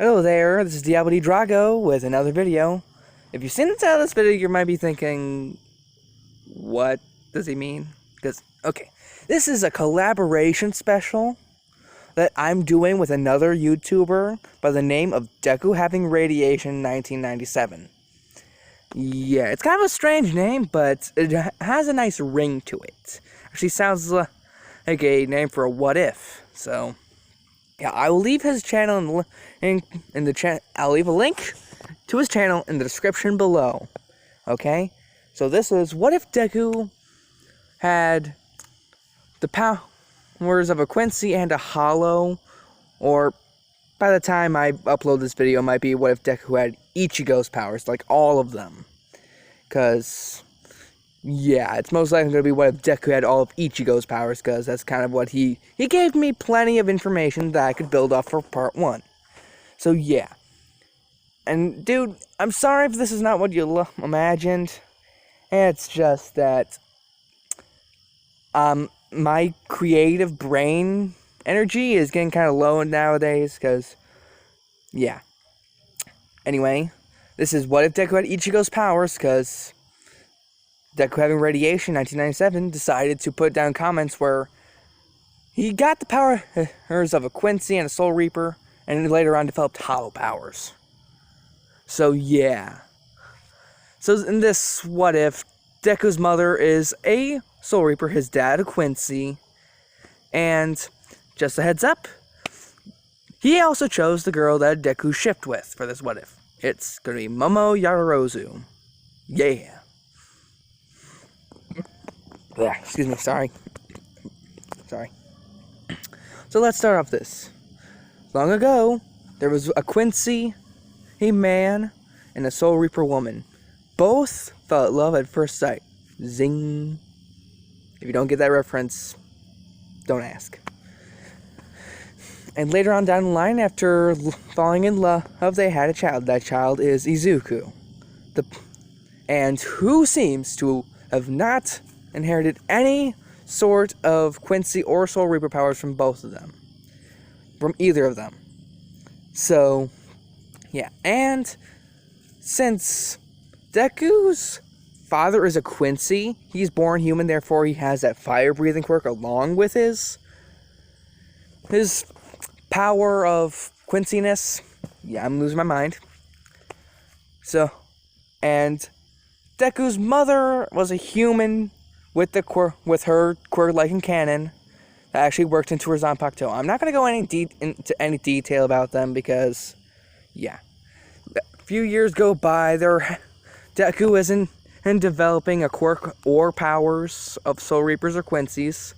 Hello there, this is Diablo D Drago with another video. If you've seen the title of this video, you might be thinking, what does he mean? Okay, this is a collaboration special that I'm doing with another YouTuber by the name of Deku Having Radiation 1997. Yeah, it's kind of a strange name, but it has a nice ring to it. Actually sounds like a name for a what if, so... yeah, I will leave his channel in the chat. I'll leave a link to his channel in the description below. Okay? So this is, what if Deku had the powers of a Quincy and a Hollow? Or by the time I upload this video, it might be what if Deku had Ichigo's powers, like all of them. Because, yeah, it's most likely going to be what if Deku had all of Ichigo's powers, because that's kind of what he gave me plenty of information that I could build off for part 1. So, yeah. And, dude, I'm sorry if this is not what you imagined. It's just that, my creative brain energy is getting kind of low nowadays, because, yeah. Anyway, this is what if Deku had Ichigo's powers, because... Deku Having Radiation 1997 decided to put down comments where he got the powers of a Quincy and a Soul Reaper, and later on developed Hollow powers. So yeah. So in this what if, Deku's mother is a Soul Reaper, his dad a Quincy, and just a heads up, he also chose the girl that Deku shipped with for this what if. It's gonna be Momo Yaruzu. Yeah. Excuse me, sorry. So let's start off this. Long ago, there was a Quincy, a man, and a Soul Reaper woman. Both felt love at first sight. Zing. If you don't get that reference, don't ask. And later on down the line, after falling in love, they had a child. That child is Izuku. And who seems to have not inherited any sort of Quincy or Soul Reaper powers from both of them. From either of them. So, yeah. And since Deku's father is a Quincy, he's born human, therefore he has that fire-breathing quirk along with his power of Quinciness. Yeah, I'm losing my mind. So, and Deku's mother was a human with her quirk-like cannon that actually worked into her Zanpakuto. I'm not going to go into any detail about them because, yeah. A few years go by, Deku isn't developing a quirk or powers of Soul Reapers or Quincies.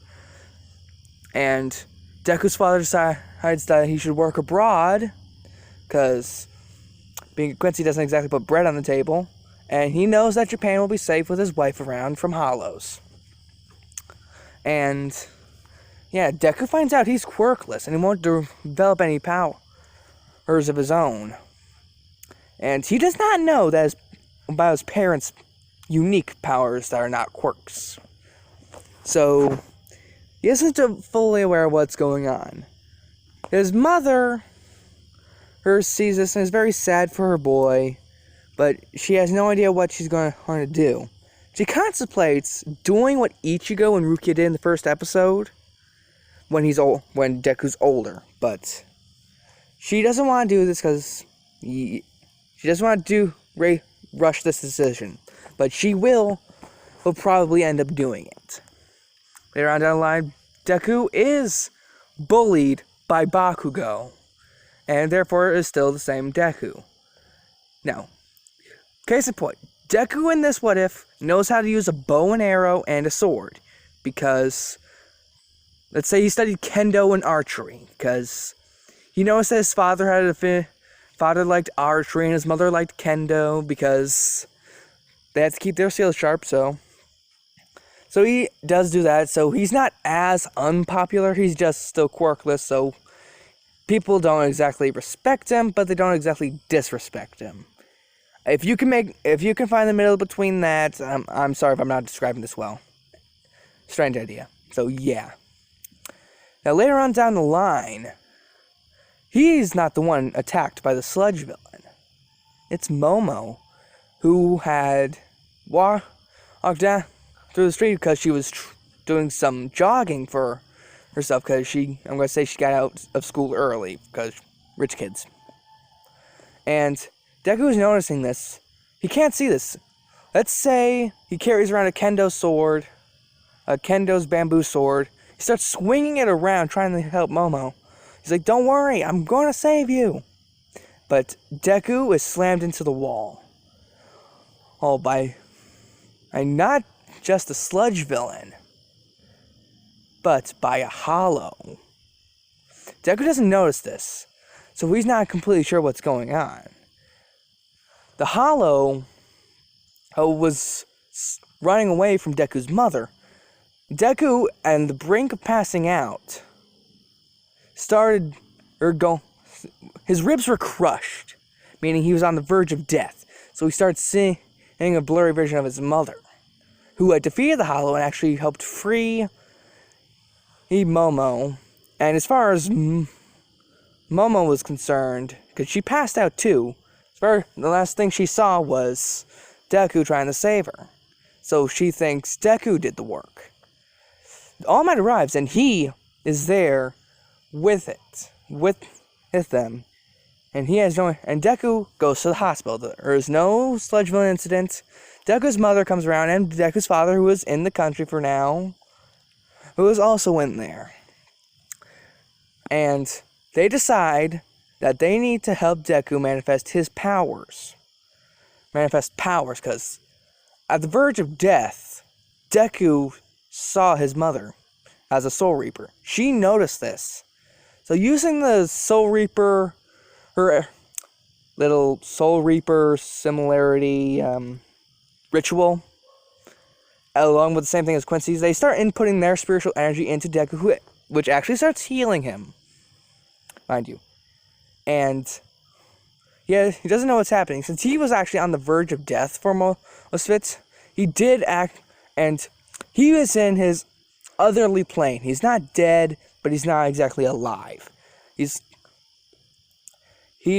And Deku's father decides that he should work abroad because being a Quincy doesn't exactly put bread on the table. And he knows that Japan will be safe with his wife around from Hollows. And, yeah, Deku finds out he's quirkless and he won't develop any powers of his own. And he does not know that about his parents' unique powers that are not quirks. So, he isn't fully aware of what's going on. His mother sees this and is very sad for her boy, but she has no idea what she's going to do. She contemplates doing what Ichigo and Rukia did in the first episode when Deku's older, but she doesn't want to do this because she doesn't want to rush this decision, but she will probably end up doing it. Later on down the line, Deku is bullied by Bakugo, and therefore is still the same Deku. Now, case in point, Deku in this what if knows how to use a bow and arrow and a sword, because let's say he studied kendo and archery, because he knows that his father liked archery and his mother liked kendo, because they have to keep their skills sharp. So he does do that. So he's not as unpopular. He's just still quirkless. So people don't exactly respect him, but they don't exactly disrespect him. If you can find the middle between that, I'm sorry if I'm not describing this well. Strange idea. So yeah. Now later on down the line, he's not the one attacked by the sludge villain. It's Momo, who had walked down through the street because she was doing some jogging for herself because I'm going to say she got out of school early because rich kids. And Deku is noticing this. He can't see this. Let's say he carries around a kendo sword, a kendo's bamboo sword. He starts swinging it around trying to help Momo. He's like, don't worry, I'm going to save you. But Deku is slammed into the wall. All by not just a sludge villain, but by a hollow. Deku doesn't notice this, so he's not completely sure what's going on. The hollow was running away from Deku's mother. Deku, on the brink of passing out, his ribs were crushed, meaning he was on the verge of death. So he started seeing a blurry vision of his mother, who had defeated the hollow and actually helped free Momo. And as far as Momo was concerned, because she passed out too, the last thing she saw was Deku trying to save her. So she thinks Deku did the work. All Might arrives and he is there with them. And Deku goes to the hospital. There is no sludge villain incident. Deku's mother comes around, and Deku's father, who is in the country for now, who is also in there. And they decide that they need to help Deku manifest his powers. Because at the verge of death, Deku saw his mother as a Soul Reaper. She noticed this. So using the Soul Reaper, her little Soul Reaper similarity ritual, along with the same thing as Quincy's, they start inputting their spiritual energy into Deku, which actually starts healing him, mind you. And yeah, he doesn't know what's happening. Since he was actually on the verge of death for most of it, he did act, and he was in his otherly plane. He's not dead, but he's not exactly alive. He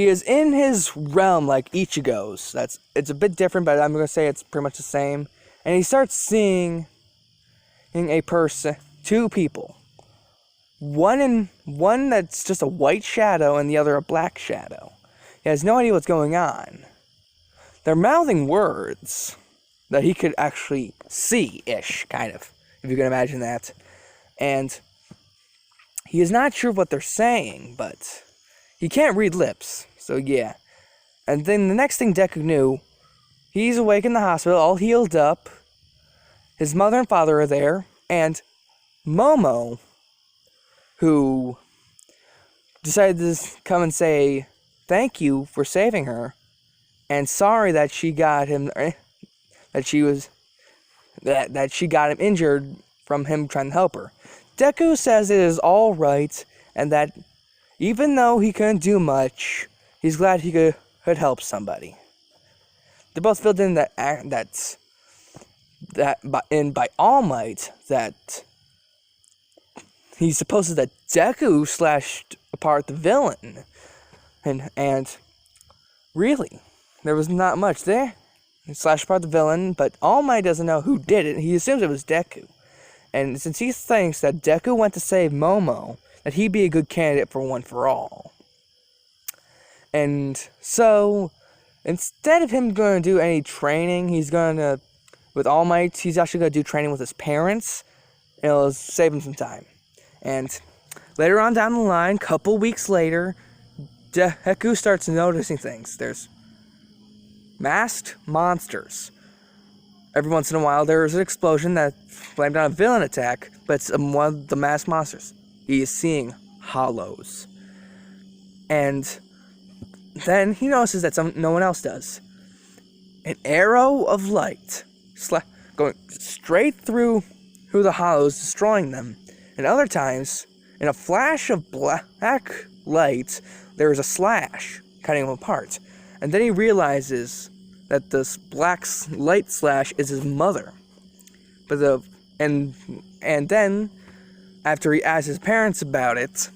is in his realm like Ichigo's. It's a bit different, but I'm going to say it's pretty much the same. And he starts seeing two people. One that's just a white shadow and the other a black shadow. He has no idea what's going on. They're mouthing words that he could actually see-ish, kind of, if you can imagine that. And he is not sure what they're saying, but he can't read lips, so yeah. And then the next thing Deku knew, he's awake in the hospital, all healed up. His mother and father are there, and Momo, who decided to come and say thank you for saving her, and sorry that she got him, that she got him injured from him trying to help her. Deku says it is all right, and that even though he couldn't do much, he's glad he could help somebody. They're both filled in by All Might that he supposes that Deku slashed apart the villain, and really, there was not much there. He slashed apart the villain, but All Might doesn't know who did it. He assumes it was Deku. And since he thinks that Deku went to save Momo, that he'd be a good candidate for One for All. And so, instead of him going to do any training, with All Might, he's actually going to do training with his parents, and it'll save him some time. And later on down the line, couple weeks later, Deku starts noticing things. There's masked monsters. Every once in a while, there's an explosion that blamed on a villain attack, but it's one of the masked monsters. He is seeing hollows. And then he notices that no one else does. An arrow of light going straight through the hollows, destroying them. And other times, in a flash of black light, there is a slash, cutting them apart. And then he realizes that this black light slash is his mother. And then, after he asks his parents about it,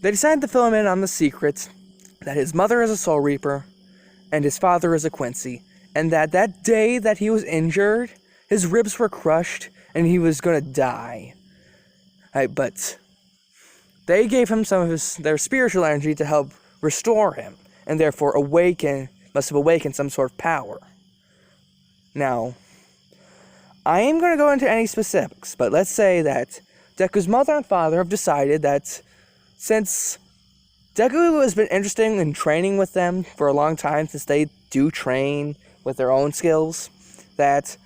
they decided to fill him in on the secret that his mother is a Soul Reaper and his father is a Quincy, and that day that he was injured, his ribs were crushed and he was gonna die. But they gave him some of their spiritual energy to help restore him, and therefore must have awakened some sort of power. Now, I am going to go into any specifics, but let's say that Deku's mother and father have decided that since Deku has been interested in training with them for a long time, since they do train with their own skills, that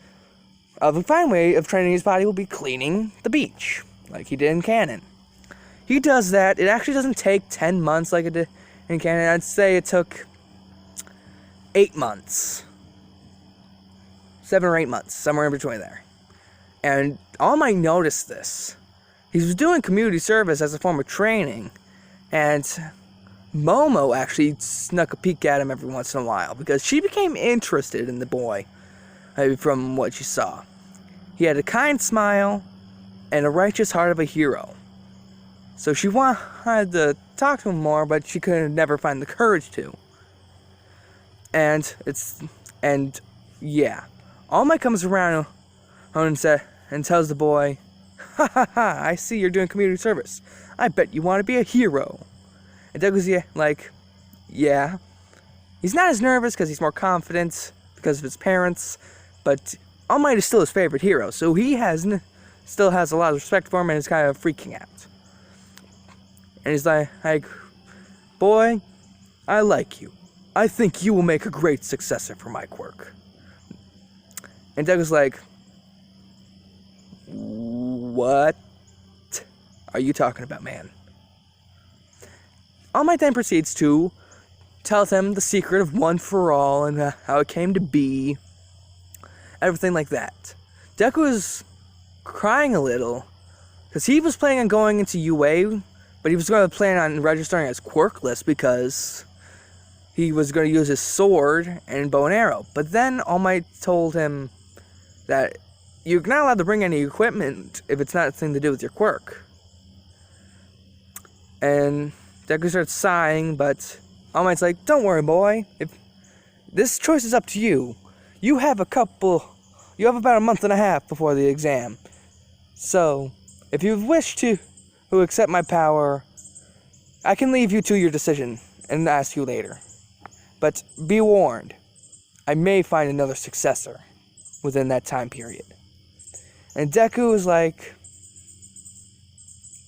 a fine way of training his body will be cleaning the beach, like he did in canon. He does that. It actually doesn't take 10 months like it did in canon. I'd say it took 8 months. 7 or 8 months, somewhere in between there. And All Might noticed this. He was doing community service as a form of training, and Momo actually snuck a peek at him every once in a while because she became interested in the boy from what she saw. He had a kind smile and a righteous heart of a hero. So she wanted to talk to him more, but she could never find the courage to. And All Might comes around and tells the boy, "Ha ha ha, I see you're doing community service. I bet you want to be a hero." And Deku's like, yeah. He's not as nervous because he's more confident because of his parents, but All Might is still his favorite hero, so he still has a lot of respect for him and is kind of freaking out. And he's like, "Boy, I like you. I think you will make a great successor for my quirk." And Deku's like, "What are you talking about, man?" All Might then proceeds to tell them the secret of One for All and how it came to be. Everything like that. Deku is crying a little because he was planning on going into UA, but he was going to plan on registering as Quirkless because he was going to use his sword and bow and arrow. But then All Might told him that you're not allowed to bring any equipment if it's not anything to do with your quirk. And Deku starts sighing, but All Might's like, "Don't worry, boy. If this choice is up to you. You have about a month and a half before the exam. So, if you wish to accept my power, I can leave you to your decision and ask you later. But be warned, I may find another successor within that time period." And Deku is like,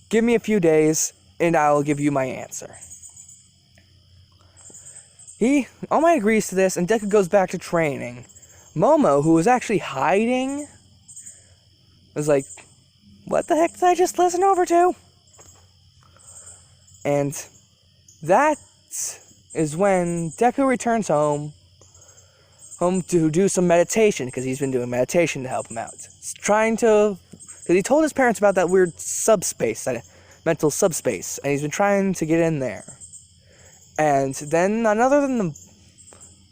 "Give me a few days, and I'll give you my answer." All Might agrees to this, and Deku goes back to training. Momo, who was actually hiding, was like, "What the heck did I just listen over to?" And that is when Deku returns home to do some meditation, because he's been doing meditation to help him out. Because he told his parents about that weird subspace, that mental subspace, and he's been trying to get in there. And then none other than the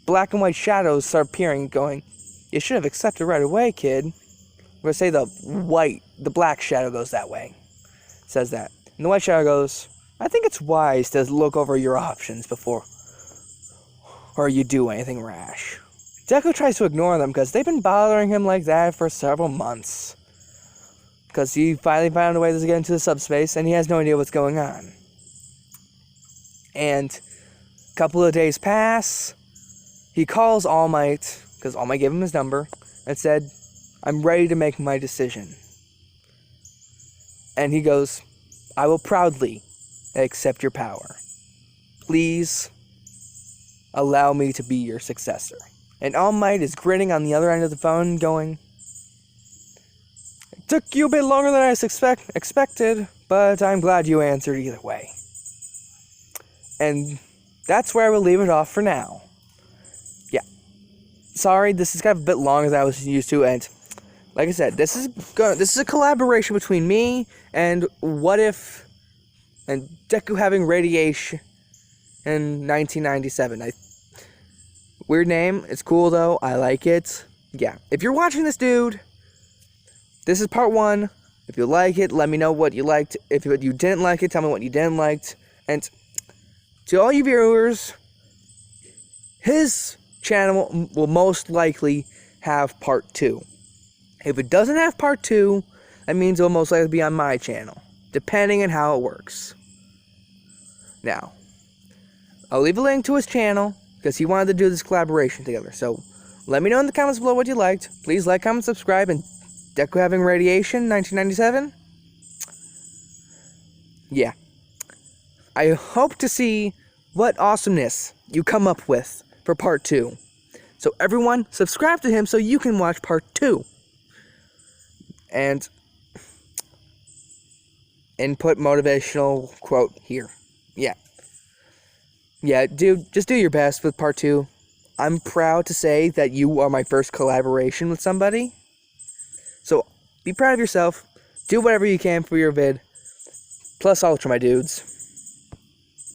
black and white shadows start appearing, going, "You should have accepted right away, kid." We're going to say the black shadow goes that way. Says that. And the white shadow goes, "I think it's wise to look over your options before or you do anything rash." Deku tries to ignore them because they've been bothering him like that for several months. Because he finally found a way to get into the subspace and he has no idea what's going on. And a couple of days pass. He calls All Might, because All Might gave him his number, and said, "I'm ready to make my decision." And he goes, "I will proudly accept your power. Please allow me to be your successor." And All Might is grinning on the other end of the phone, going, "It took you a bit longer than I expected, but I'm glad you answered either way." And that's where I will leave it off for now. Yeah. Sorry, this is kind of a bit longer than I was used to, and like I said, this is a collaboration between me and What If and Deku having radiation in 1997. Weird name. It's cool though. I like it. Yeah. If you're watching this, dude, this is part 1. If you like it, let me know what you liked. If you didn't like it, tell me what you didn't like. And to all you viewers, his channel will most likely have part 2. If it doesn't have part 2, that means it will most likely be on my channel, depending on how it works. Now, I'll leave a link to his channel, because he wanted to do this collaboration together. So, let me know in the comments below what you liked. Please like, comment, subscribe, and Deku having radiation, 1997? Yeah. I hope to see what awesomeness you come up with for part 2. So everyone, subscribe to him so you can watch part 2. And input motivational quote here. Yeah. Yeah, dude, just do your best with part 2. I'm proud to say that you are my first collaboration with somebody. So, be proud of yourself. Do whatever you can for your vid. Plus Ultra, my dudes.